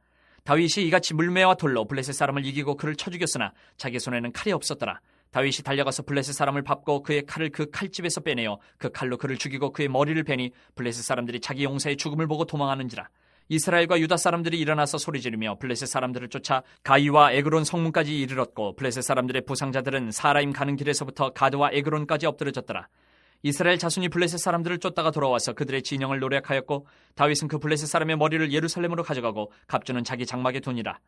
다윗이 이같이 물매와 돌로 블레셋 사람을 이기고 그를 쳐 죽였으나 자기 손에는 칼이 없었더라. 다윗이 달려가서 블레셋 사람을 밟고 그의 칼을 그 칼집에서 빼내어 그 칼로 그를 죽이고 그의 머리를 베니 블레셋 사람들이 자기 용사의 죽음을 보고 도망하는지라. 이스라엘과 유다 사람들이 일어나서 소리지르며 블레셋 사람들을 쫓아 가이와 에그론 성문까지 이르렀고 블레셋 사람들의 부상자들은 사라임 가는 길에서부터 가드와 에그론까지 엎드러졌더라. 이스라엘 자손이 블레셋 사람들을 쫓다가 돌아와서 그들의 진영을 노략하였고 다윗은 그 블레셋 사람의 머리를 예루살렘으로 가져가고 갑주는 자기 장막에 두니라.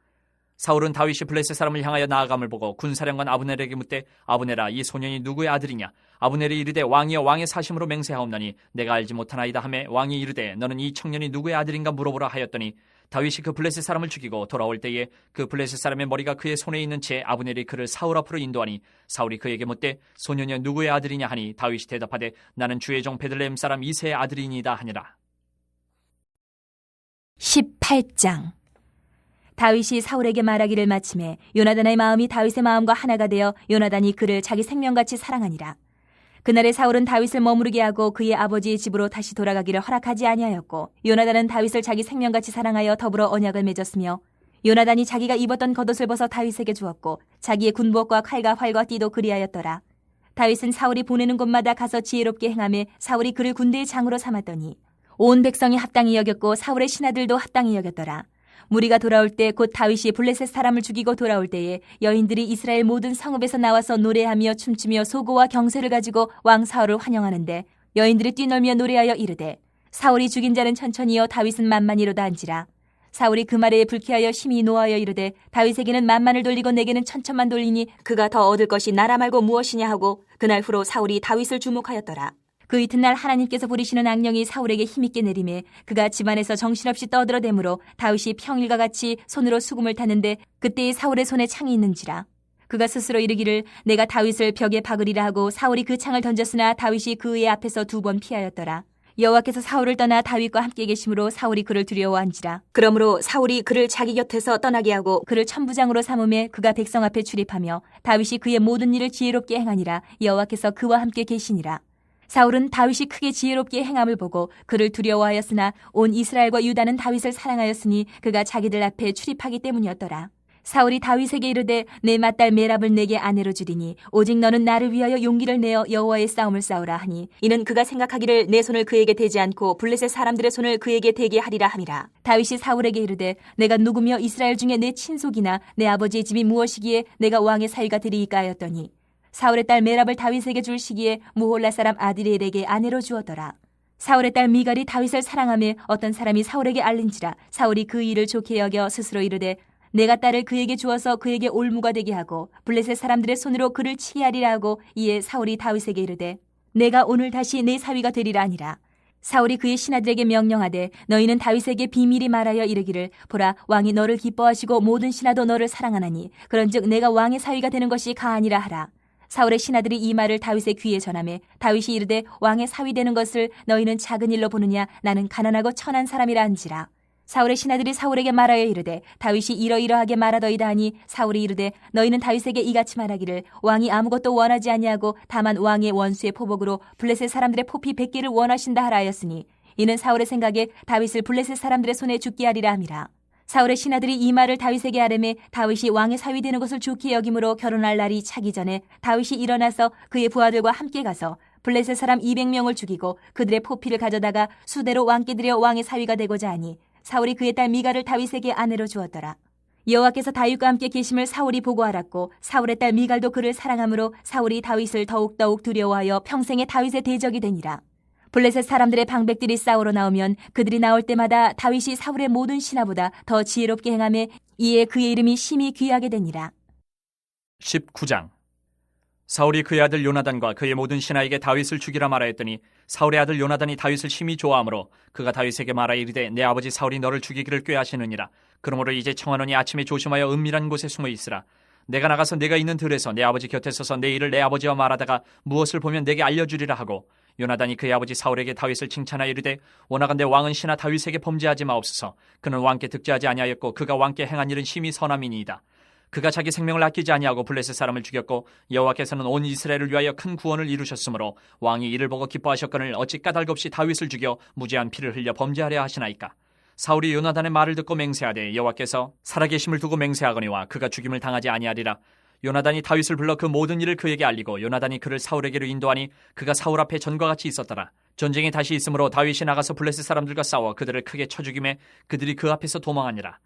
사울은 다윗이 블레셋 사람을 향하여 나아감을 보고 군사령관 아브넬에게 묻되 아브넬아 이 소년이 누구의 아들이냐? 아브넬이 이르되 왕이여 왕의 사심으로 맹세하옵나니 내가 알지 못하나이다 하매 왕이 이르되 너는 이 청년이 누구의 아들인가 물어보라 하였더니 다윗이 그 블레셋 사람을 죽이고 돌아올 때에 그 블레셋 사람의 머리가 그의 손에 있는 채 아브넬이 그를 사울 앞으로 인도하니 사울이 그에게 묻되 소년이 누구의 아들이냐 하니 다윗이 대답하되 나는 주의 종 베들레헴 사람 이새의 아들이니이다 하니라. 18장. 다윗이 사울에게 말하기를 마침에 요나단의 마음이 다윗의 마음과 하나가 되어 요나단이 그를 자기 생명같이 사랑하니라. 그날에 사울은 다윗을 머무르게 하고 그의 아버지의 집으로 다시 돌아가기를 허락하지 아니하였고 요나단은 다윗을 자기 생명같이 사랑하여 더불어 언약을 맺었으며 요나단이 자기가 입었던 겉옷을 벗어 다윗에게 주었고 자기의 군복과 칼과 활과 띠도 그리하였더라. 다윗은 사울이 보내는 곳마다 가서 지혜롭게 행하며 사울이 그를 군대의 장으로 삼았더니 온 백성이 합당히 여겼고 사울의 신하들도 합당히 여겼더라. 무리가 돌아올 때 곧 다윗이 블레셋 사람을 죽이고 돌아올 때에 여인들이 이스라엘 모든 성읍에서 나와서 노래하며 춤추며 소고와 경쇠를 가지고 왕 사울을 환영하는데 여인들이 뛰놀며 노래하여 이르되 사울이 죽인 자는 천천히요 다윗은 만만히로다 한지라. 사울이 그 말에 불쾌하여 심히 노하여 이르되 다윗에게는 만만을 돌리고 내게는 천천만 돌리니 그가 더 얻을 것이 나라 말고 무엇이냐 하고 그날 후로 사울이 다윗을 주목하였더라. 그 이튿날 하나님께서 부리시는 악령이 사울에게 힘있게 내림에 그가 집안에서 정신없이 떠들어대므로 다윗이 평일과 같이 손으로 수금을 탔는데 그때의 사울의 손에 창이 있는지라. 그가 스스로 이르기를 내가 다윗을 벽에 박으리라 하고 사울이 그 창을 던졌으나 다윗이 그의 앞에서 2번 피하였더라. 여호와께서 사울을 떠나 다윗과 함께 계심으로 사울이 그를 두려워한지라. 그러므로 사울이 그를 자기 곁에서 떠나게 하고 그를 천부장으로 삼음에 그가 백성 앞에 출입하며 다윗이 그의 모든 일을 지혜롭게 행하니라. 여호와께서 그와 함께 계시니라. 사울은 다윗이 크게 지혜롭게 행함을 보고 그를 두려워하였으나 온 이스라엘과 유다는 다윗을 사랑하였으니 그가 자기들 앞에 출입하기 때문이었더라. 사울이 다윗에게 이르되 내 맏딸 메랍을 내게 아내로 주리니 오직 너는 나를 위하여 용기를 내어 여호와의 싸움을 싸우라 하니 이는 그가 생각하기를 내 손을 그에게 대지 않고 블레셋 사람들의 손을 그에게 대게 하리라 함이라. 다윗이 사울에게 이르되 내가 누구며 이스라엘 중에 내 친속이나 내 아버지의 집이 무엇이기에 내가 왕의 사위가 되리이까 하였더니 사울의 딸 메랍을 다윗에게 줄 시기에 무홀라 사람 아드리엘에게 아내로 주었더라. 사울의 딸 미갈이 다윗을 사랑하며 어떤 사람이 사울에게 알린지라. 사울이 그 일을 좋게 여겨 스스로 이르되 내가 딸을 그에게 주어서 그에게 올무가 되게 하고 블레셋 사람들의 손으로 그를 치게 하리라 하고 이에 사울이 다윗에게 이르되 내가 오늘 다시 내 사위가 되리라 하니라. 사울이 그의 신하들에게 명령하되 너희는 다윗에게 비밀히 말하여 이르기를 보라 왕이 너를 기뻐하시고 모든 신하도 너를 사랑하나니 그런즉 내가 왕의 사위가 되는 것이 가하니라 하라. 사울의 신하들이 이 말을 다윗의 귀에 전하매 다윗이 이르되 왕의 사위 되는 것을 너희는 작은 일로 보느냐 나는 가난하고 천한 사람이라 한지라. 사울의 신하들이 사울에게 말하여 이르되 다윗이 이러이러하게 말하더이다 하니 사울이 이르되 너희는 다윗에게 이같이 말하기를 왕이 아무것도 원하지 아니하고 다만 왕의 원수의 포복으로 블레셋 사람들의 포피 100개를 원하신다 하라 하였으니 이는 사울의 생각에 다윗을 블레셋 사람들의 손에 죽게 하리라 함이라. 사울의 신하들이 이 말을 다윗에게 하려매 다윗이 왕의 사위 되는 것을 좋게 여김으로 결혼할 날이 차기 전에 다윗이 일어나서 그의 부하들과 함께 가서 블레셋 사람 200명을 죽이고 그들의 포피를 가져다가 수대로 왕께 드려 왕의 사위가 되고자 하니 사울이 그의 딸 미갈을 다윗에게 아내로 주었더라. 여호와께서 다윗과 함께 계심을 사울이 보고 알았고 사울의 딸 미갈도 그를 사랑하므로 사울이 다윗을 더욱더욱 두려워하여 평생에 다윗의 대적이 되니라. 블레셋 사람들의 방백들이 싸우러 나오면 그들이 나올 때마다 다윗이 사울의 모든 신하보다 더 지혜롭게 행하며 이에 그의 이름이 심히 귀하게 되니라. 19장. 사울이 그의 아들 요나단과 그의 모든 신하에게 다윗을 죽이라 말하였더니 사울의 아들 요나단이 다윗을 심히 좋아하므로 그가 다윗에게 말하여 이르되 내 아버지 사울이 너를 죽이기를 꾀하시느니라. 그러므로 이제 청하노니 아침에 조심하여 은밀한 곳에 숨어 있으라. 내가 나가서 내가 있는 들에서 내 아버지 곁에 서서 내 일을 내 아버지와 말하다가 무엇을 보면 내게 알려주리라 하고 요나단이 그의 아버지 사울에게 다윗을 칭찬하여 이르되 원하건대 왕은 신하 다윗에게 범죄하지 마옵소서. 그는 왕께 득죄하지 아니하였고 그가 왕께 행한 일은 심히 선함이니이다. 그가 자기 생명을 아끼지 아니하고 블레셋 사람을 죽였고 여호와께서는 온 이스라엘을 위하여 큰 구원을 이루셨으므로 왕이 이를 보고 기뻐하셨거늘 어찌 까닭없이 다윗을 죽여 무죄한 피를 흘려 범죄하려 하시나이까. 사울이 요나단의 말을 듣고 맹세하되 여호와께서 살아계심을 두고 맹세하거니와 그가 죽임을 당하지 아니하리라. 요나단이 다윗을 불러 그 모든 일을 그에게 알리고 요나단이 그를 사울에게로 인도하니 그가 사울 앞에 전과 같이 있었더라. 전쟁이 다시 있으므로 다윗이 나가서 블레셋 사람들과 싸워 그들을 크게 쳐 죽이매 그들이 그 앞에서 도망하니라.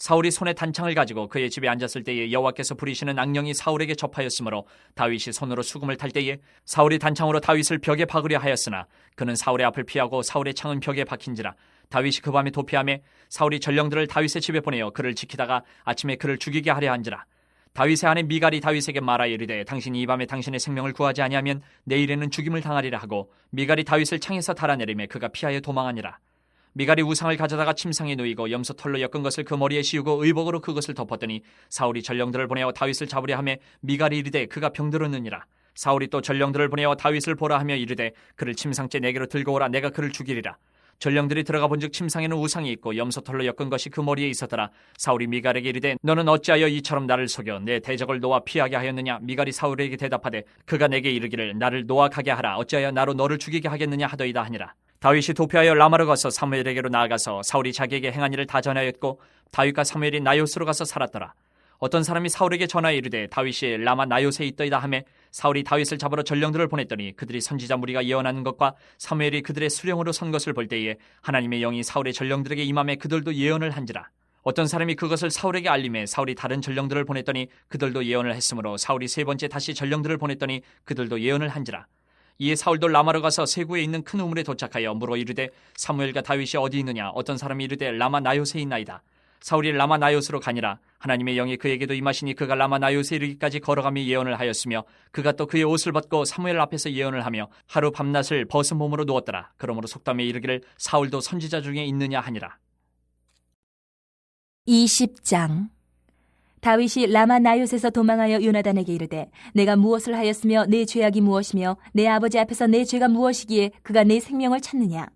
사울이 손에 단창을 가지고 그의 집에 앉았을 때에 여호와께서 부리시는 악령이 사울에게 접하였으므로 다윗이 손으로 수금을 탈 때에 사울이 단창으로 다윗을 벽에 박으려 하였으나 그는 사울의 앞을 피하고 사울의 창은 벽에 박힌지라. 다윗이 그 밤에 도피하매 사울이 전령들을 다윗의 집에 보내어 그를 지키다가 아침에 그를 죽이게 하려 한지라. 다윗의 아내 미갈이 다윗에게 말하여 이르되 당신이 이 밤에 당신의 생명을 구하지 아니하면 내일에는 죽임을 당하리라 하고 미갈이 다윗을 창에서 달아내리매 그가 피하여 도망하니라. 미갈이 우상을 가져다가 침상에 누이고 염소 털로 엮은 것을 그 머리에 씌우고 의복으로 그것을 덮었더니 사울이 전령들을 보내어 다윗을 잡으려 하매 미갈이 이르되 그가 병들었느니라. 사울이 또 전령들을 보내어 다윗을 보라 하며 이르되 그를 침상째 내게로 들고 오라. 내가 그를 죽이리라. 전령들이 들어가 본즉 침상에는 우상이 있고 염소털로 엮은 것이 그 머리에 있었더라. 사울이 미갈에게 이르되 너는 어찌하여 이처럼 나를 속여 내 대적을 놓아 피하게 하였느냐. 미갈이 사울에게 대답하되 그가 내게 이르기를 나를 놓아 가게 하라. 어찌하여 나로 너를 죽이게 하겠느냐 하더이다 하니라. 다윗이 도피하여 라마로 가서 사무엘에게로 나아가서 사울이 자기에게 행한 일을 다 전하였고 다윗과 사무엘이 나요스로 가서 살았더라. 어떤 사람이 사울에게 전하여 이르되 다윗이 라마 나요스에 있더이다 하매 사울이 다윗을 잡으러 전령들을 보냈더니 그들이 선지자 무리가 예언하는 것과 사무엘이 그들의 수령으로 선 것을 볼 때에 하나님의 영이 사울의 전령들에게 임함에 그들도 예언을 한지라. 어떤 사람이 그것을 사울에게 알림해 사울이 다른 전령들을 보냈더니 그들도 예언을 했으므로 사울이 세 번째 다시 전령들을 보냈더니 그들도 예언을 한지라. 이에 사울도 라마로 가서 세구에 있는 큰 우물에 도착하여 물어 이르되 사무엘과 다윗이 어디 있느냐. 어떤 사람이 이르되 라마 나요스에 있나이다. 사울이 라마 나요스로 가니라. 하나님의 영이 그에게도 임하시니 그가 라마 나요스에 이르기까지 걸어가며 예언을 하였으며 그가 또 그의 옷을 벗고 사무엘 앞에서 예언을 하며 하루 밤낮을 벗은 몸으로 누웠더라. 그러므로 속담에 이르기를 사울도 선지자 중에 있느냐 하니라. 20장. 다윗이 라마 나요스에서 도망하여 요나단에게 이르되 내가 무엇을 하였으며 내 죄악이 무엇이며 내 아버지 앞에서 내 죄가 무엇이기에 그가 내 생명을 찾느냐.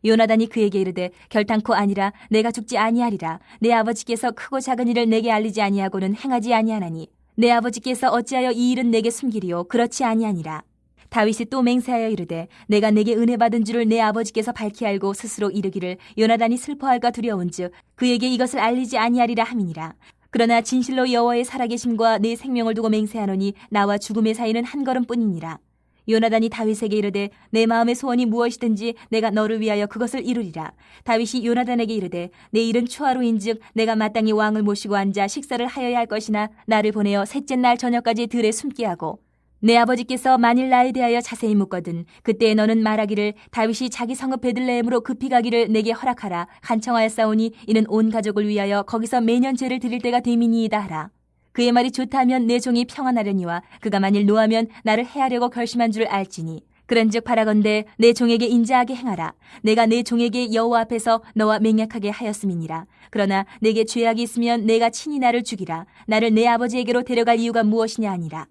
요나단이 그에게 이르되 결단코 아니라 내가 죽지 아니하리라. 내 아버지께서 크고 작은 일을 내게 알리지 아니하고는 행하지 아니하나니 내 아버지께서 어찌하여 이 일은 내게 숨기리요. 그렇지 아니하니라. 다윗이 또 맹세하여 이르되 내가 내게 은혜 받은 줄을 내 아버지께서 밝히 알고 스스로 이르기를 요나단이 슬퍼할까 두려운즉 그에게 이것을 알리지 아니하리라 함이니라. 그러나 진실로 여호와의 살아계심과 내 생명을 두고 맹세하노니 나와 죽음의 사이는 한 걸음뿐이니라. 요나단이 다윗에게 이르되 내 마음의 소원이 무엇이든지 내가 너를 위하여 그것을 이루리라. 다윗이 요나단에게 이르되 내 일은 추하루인즉 내가 마땅히 왕을 모시고 앉아 식사를 하여야 할 것이나 나를 보내어 셋째 날 저녁까지 들에 숨게 하고 내 아버지께서 만일 나에 대하여 자세히 묻거든 그때에 너는 말하기를 다윗이 자기 성읍 베들레헴으로 급히 가기를 내게 허락하라. 간청하였사오니 이는 온 가족을 위하여 거기서 매년 제를 드릴 때가 됨이니이다 하라. 그의 말이 좋다면 내 종이 평안하려니와 그가 만일 노하면 나를 해하려고 결심한 줄 알지니 그런즉 바라건대 내 종에게 인자하게 행하라. 내가 내 종에게 여호와 앞에서 너와 맹약하게 하였음이니라. 그러나 내게 죄악이 있으면 내가 친히 나를 죽이라. 나를 내 아버지에게로 데려갈 이유가 무엇이냐 하니라.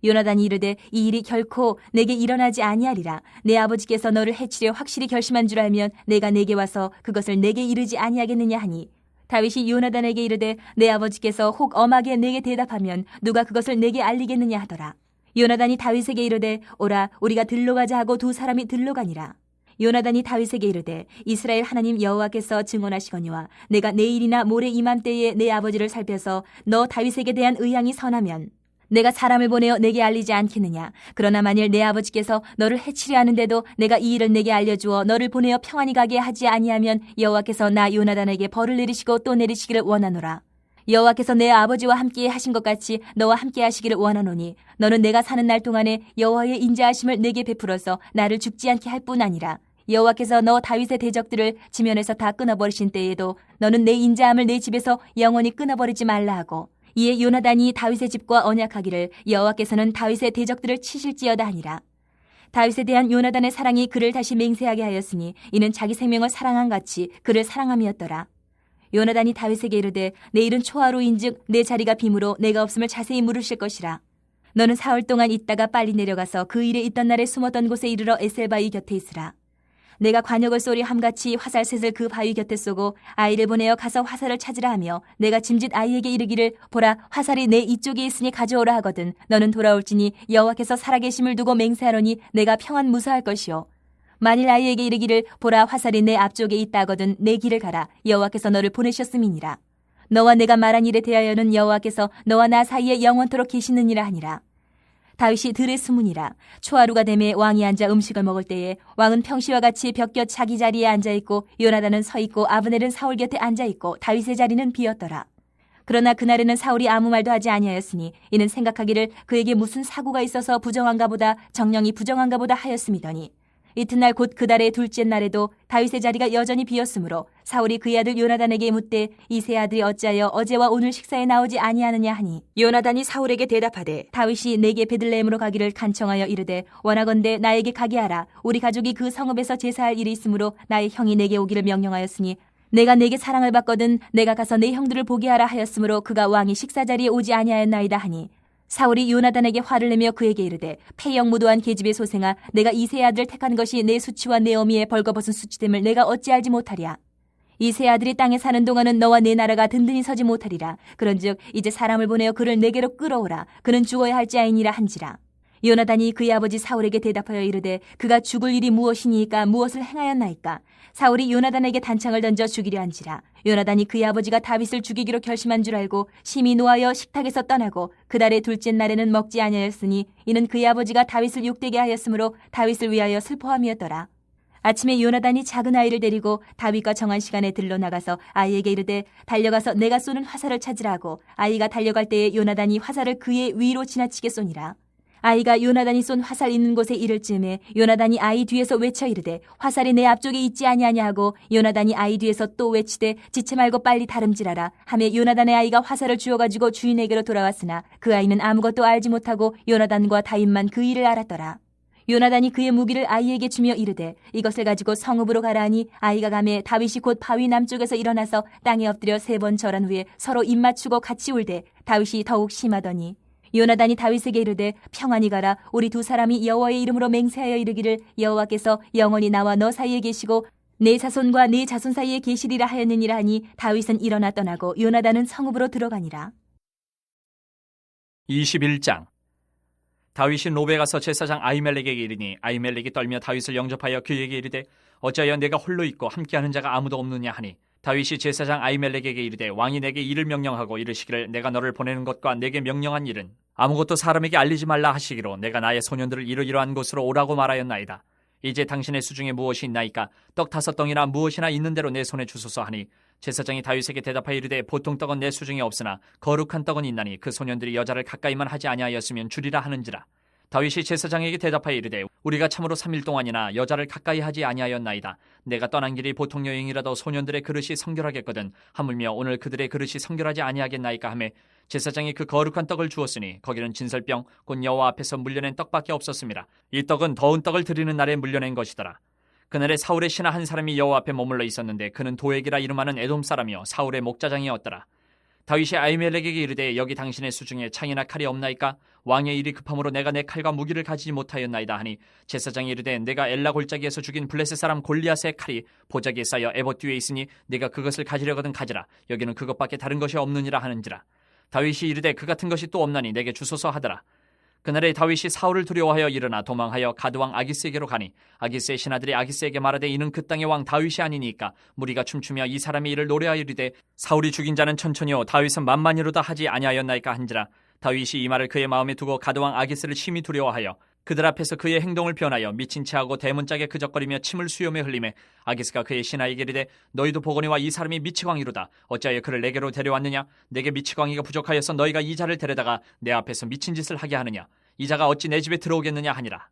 요나단이 이르되 이 일이 결코 내게 일어나지 아니하리라. 내 아버지께서 너를 해치려 확실히 결심한 줄 알면 내가 내게 와서 그것을 내게 이르지 아니하겠느냐 하니 다윗이 요나단에게 이르되 내 아버지께서 혹 엄하게 내게 대답하면 누가 그것을 내게 알리겠느냐 하더라. 요나단이 다윗에게 이르되 오라 우리가 들로 가자 하고 두 사람이 들로 가니라. 요나단이 다윗에게 이르되 이스라엘 하나님 여호와께서 증언하시거니와 내가 내일이나 모레 이맘때에 내 아버지를 살펴서 너 다윗에게 대한 의향이 선하면 내가 사람을 보내어 내게 알리지 않겠느냐. 그러나 만일 내 아버지께서 너를 해치려 하는데도 내가 이 일을 내게 알려주어 너를 보내어 평안히 가게 하지 아니하면 여호와께서 나 요나단에게 벌을 내리시고 또 내리시기를 원하노라. 여호와께서 내 아버지와 함께 하신 것 같이 너와 함께 하시기를 원하노니 너는 내가 사는 날 동안에 여호와의 인자하심을 내게 베풀어서 나를 죽지 않게 할 뿐 아니라 여호와께서 너 다윗의 대적들을 지면에서 다 끊어버리신 때에도 너는 내 인자함을 내 집에서 영원히 끊어버리지 말라 하고 이에 요나단이 다윗의 집과 언약하기를 여호와께서는 다윗의 대적들을 치실지어다 하니라. 다윗에 대한 요나단의 사랑이 그를 다시 맹세하게 하였으니 이는 자기 생명을 사랑한 같이 그를 사랑함이었더라. 요나단이 다윗에게 이르되 내일은 초하루인즉 내 자리가 빔으로 내가 없음을 자세히 물으실 것이라. 너는 사흘 동안 있다가 빨리 내려가서 그 일에 있던 날에 숨었던 곳에 이르러 에셀바위 곁에 있으라. 내가 관역을 쏘리 함같이 화살셋을 그 바위 곁에 쏘고 아이를 보내어 가서 화살을 찾으라 하며 내가 짐짓 아이에게 이르기를 보라 화살이 내 이쪽에 있으니 가져오라 하거든 너는 돌아올지니 여호와께서 살아계심을 두고 맹세하노니 내가 평안 무사할 것이요 만일 아이에게 이르기를 보라 화살이 내 앞쪽에 있다 하거든 내 길을 가라 여호와께서 너를 보내셨음이니라. 너와 내가 말한 일에 대하여는 여호와께서 너와 나 사이에 영원토록 계시느니라 하니라. 다윗이 들에 숨으니라. 초하루가 되매 왕이 앉아 음식을 먹을 때에 왕은 평시와 같이 벽곁 자기 자리에 앉아있고 요나단은 서있고 아브넬은 사울 곁에 앉아있고 다윗의 자리는 비었더라. 그러나 그날에는 사울이 아무 말도 하지 아니하였으니 이는 생각하기를 그에게 무슨 사고가 있어서 부정한가 보다 정령이 부정한가 보다 하였음이더니 이튿날 곧 그 달의 둘째 날에도 다윗의 자리가 여전히 비었으므로 사울이 그의 아들 요나단에게 묻되 이 세 아들이 어찌하여 어제와 오늘 식사에 나오지 아니하느냐 하니 요나단이 사울에게 대답하되 다윗이 내게 베들레헴으로 가기를 간청하여 이르되 원하건대 나에게 가게 하라. 우리 가족이 그 성읍에서 제사할 일이 있으므로 나의 형이 내게 오기를 명령하였으니 내가 내게 사랑을 받거든 내가 가서 내 형들을 보게 하라 하였으므로 그가 왕이 식사 자리에 오지 아니하였나이다 하니 사울이 요나단에게 화를 내며 그에게 이르되 패영무도한 계집의 소생아 내가 이 세 아들을 택한 것이 내 수치와 내 어미의 벌거벗은 수치됨을 내가 어찌 알지 못하랴. 이 세 아들이 땅에 사는 동안은 너와 내 나라가 든든히 서지 못하리라. 그런즉 이제 사람을 보내어 그를 내게로 끌어오라. 그는 죽어야 할지아이니라 한지라. 요나단이 그의 아버지 사울에게 대답하여 이르되 그가 죽을 일이 무엇이니까 무엇을 행하였나이까. 사울이 요나단에게 단창을 던져 죽이려 한지라. 요나단이 그의 아버지가 다윗을 죽이기로 결심한 줄 알고 심히 노하여 식탁에서 떠나고 그 달의 둘째 날에는 먹지 아니하였으니 이는 그의 아버지가 다윗을 욕되게 하였으므로 다윗을 위하여 슬퍼함이었더라. 아침에 요나단이 작은 아이를 데리고 다윗과 정한 시간에 들러 나가서 아이에게 이르되 달려가서 내가 쏘는 화살을 찾으라 하고 아이가 달려갈 때에 요나단이 화살을 그의 위로 지나치게 쏘니라. 아이가 요나단이 쏜 화살 있는 곳에 이를 즈음에 요나단이 아이 뒤에서 외쳐 이르되 화살이 내 앞쪽에 있지 아니하냐 하고 요나단이 아이 뒤에서 또 외치되 지체 말고 빨리 다름질하라 하며 요나단의 아이가 화살을 주워가지고 주인에게로 돌아왔으나 그 아이는 아무것도 알지 못하고 요나단과 다윗만 그 일을 알았더라. 요나단이 그의 무기를 아이에게 주며 이르되 이것을 가지고 성읍으로 가라 하니 아이가 가매 다윗이 곧 바위 남쪽에서 일어나서 땅에 엎드려 3번 절한 후에 서로 입 맞추고 같이 울되 다윗이 더욱 심하더니 요나단이 다윗에게 이르되 평안히 가라. 우리 두 사람이 여호와의 이름으로 맹세하여 이르기를 여호와께서 영원히 나와 너 사이에 계시고 내 자손과 네 자손 사이에 계시리라 하였느니라 하니 다윗은 일어나 떠나고 요나단은 성읍으로 들어가니라. 21장. 다윗이 노베 가서 제사장 아히멜렉에게 이르니 아히멜렉이 떨며 다윗을 영접하여 그에게 이르되 어찌하여 내가 홀로 있고 함께하는 자가 아무도 없느냐 하니 다윗이 제사장 아히멜렉에게 이르되 왕이 내게 일을 명령하고 이르시기를 내가 너를 보내는 것과 내게 명령한 일은 아무것도 사람에게 알리지 말라 하시기로 내가 나의 소년들을 이러이러한 곳으로 오라고 말하였나이다. 이제 당신의 수중에 무엇이 있나이까? 떡 5덩이나 무엇이나 있는 대로 내 손에 주소서 하니 제사장이 다윗에게 대답하여 이르되 보통 떡은 내 수중에 없으나 거룩한 떡은 있나니 그 소년들이 여자를 가까이만 하지 아니하였으면 주리라 하는지라. 다윗이 제사장에게 대답하여 이르되 우리가 참으로 3일 동안이나 여자를 가까이 하지 아니하였나이다. 내가 떠난 길이 보통 여행이라도 소년들의 그릇이 성결하겠거든 하물며 오늘 그들의 그릇이 성결하지 아니하겠나이까 하매 제사장이 그 거룩한 떡을 주었으니 거기는 진설병 곧 여호와 앞에서 물려낸 떡밖에 없었습니다. 이 떡은 더운 떡을 드리는 날에 물려낸 것이더라. 그날에 사울의 신하 한 사람이 여호와 앞에 머물러 있었는데 그는 도액이라 이름하는 에돔 사람이요 사울의 목자장이었더라. 다윗이 아히멜렉에게 이르되 여기 당신의 수중에 창이나 칼이 없나이까? 왕의 일이 급함으로 내가 내 칼과 무기를 가지지 못하였나이다 하니 제사장이 이르되 내가 엘라 골짜기에서 죽인 블레셋 사람 골리앗의 칼이 보자기에 쌓여 에봇 뒤에 있으니 네가 그것을 가지려거든 가지라. 여기는 그것밖에 다른 것이 없느니라 하는지라. 다윗이 이르되 그 같은 것이 또 없나니 내게 주소서 하더라. 그날에 다윗이 사울을 두려워하여 일어나 도망하여 가드왕 아기스에게로 가니 아기스의 신하들이 아기스에게 말하되 이는 그 땅의 왕 다윗이 아니니까 무리가 춤추며 이 사람이 이를 노래하여 이르되 사울이 죽인 자는 천천히요 다윗은 만만히로다 하지 아니하였나이까 한지라. 다윗이 이 말을 그의 마음에 두고 가드왕 아기스를 심히 두려워하여 그들 앞에서 그의 행동을 변하여 미친 체하고 대문짝에 그적거리며 침을 수염에 흘리매 아기스가 그의 신하에게 이르되 너희도 보거니와 이 사람이 미치광이로다. 어찌하여 그를 내게로 데려왔느냐? 내게 미치광이가 부족하여서 너희가 이 자를 데려다가 내 앞에서 미친 짓을 하게 하느냐? 이 자가 어찌 내 집에 들어오겠느냐 하니라.